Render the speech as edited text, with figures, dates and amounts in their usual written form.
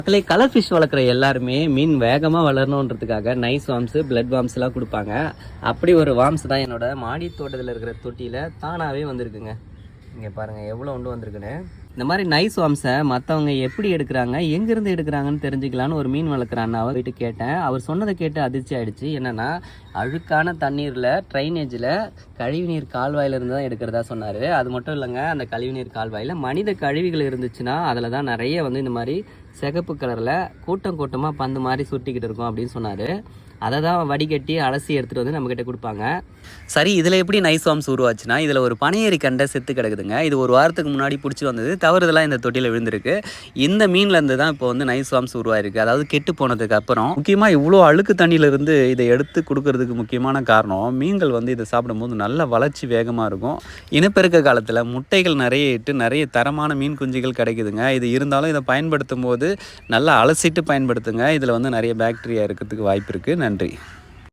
மக்களே, colour fish வளர்க்குற எல்லாருமே மீன் வேகமாக வளரணுன்றதுக்காக நைஸ் வார்ம்ஸு, பிளட் வார்ம்ஸ்லாம் கொடுப்பாங்க. அப்படி ஒரு வார்ம்ஸ் தான் என்னோட மாடி தோட்டத்தில் இருக்கிற தொட்டியில் தானாகவே வந்திருக்குங்க. இங்கே பாருங்கள் எவ்வளோ ஒன்று வந்திருக்குன்னு. இந்த மாதிரி நைஸ் வார்ம்ஸை மற்றவங்க எப்படி எடுக்கிறாங்க, எங்கேருந்து எடுக்கிறாங்கன்னு தெரிஞ்சுக்கலான்னு ஒரு மீன் வளர்க்குற அண்ணாவை போயிட்டு கேட்டேன். அவர் சொன்னதை கேட்டு அதிர்ச்சி ஆகிடுச்சு. என்னென்னா, அழுக்கான தண்ணீரில் ட்ரைனேஜில் கழிவுநீர் கால்வாயிலிருந்து தான் எடுக்கிறதா சொன்னார். அது மட்டும் இல்லைங்க, அந்த கழிவுநீர் கால்வாயில் மனித கழிவுகள் இருந்துச்சுன்னா அதில் தான் நிறைய இந்த மாதிரி சிகப்பு கலரில் கூட்டம் கூட்டமாக பந்து மாதிரி சுட்டிக்கிட்டு இருக்கும் அப்படின்னு சொன்னார். அதை தான் வடிகட்டி அலசி எடுத்துகிட்டு வந்து நம்மக்கிட்ட கொடுப்பாங்க. சரி, இதில் எப்படி நைஸ் வார்ம்ஸ் உருவாச்சுன்னா, இதில் ஒரு பனையேறி கண்டை செத்து கிடக்குதுங்க. இது ஒரு வாரத்துக்கு முன்னாடி பிடிச்சி வந்தது, தவறுதெல்லாம் இந்த தொட்டியில் விழுந்திருக்கு. இந்த மீன்லேருந்து தான் இப்போ நைஸ் வார்ம்ஸ் உருவாயிருக்கு, அதாவது கெட்டு போனதுக்கு அப்புறம். முக்கியமாக இவ்வளோ அழுக்கு தண்ணியிலிருந்து இதை எடுத்து கொடுக்கறதுக்கு முக்கியமான காரணம், மீன்கள் இதை சாப்பிடும்போது நல்ல வளர்ச்சி வேகமாக இருக்கும். இனப்பெருக்க காலத்தில் முட்டைகள் நிறைய இட்டு நிறைய தரமான மீன் குஞ்சுகள் கிடைக்குதுங்க. இது இருந்தாலும் இதை பயன்படுத்தும் போது நல்லா அலசிட்டு பயன்படுத்துங்க. இதில் நிறைய பாக்டீரியா இருக்கிறதுக்கு வாய்ப்பு இருக்குது. நன்றி.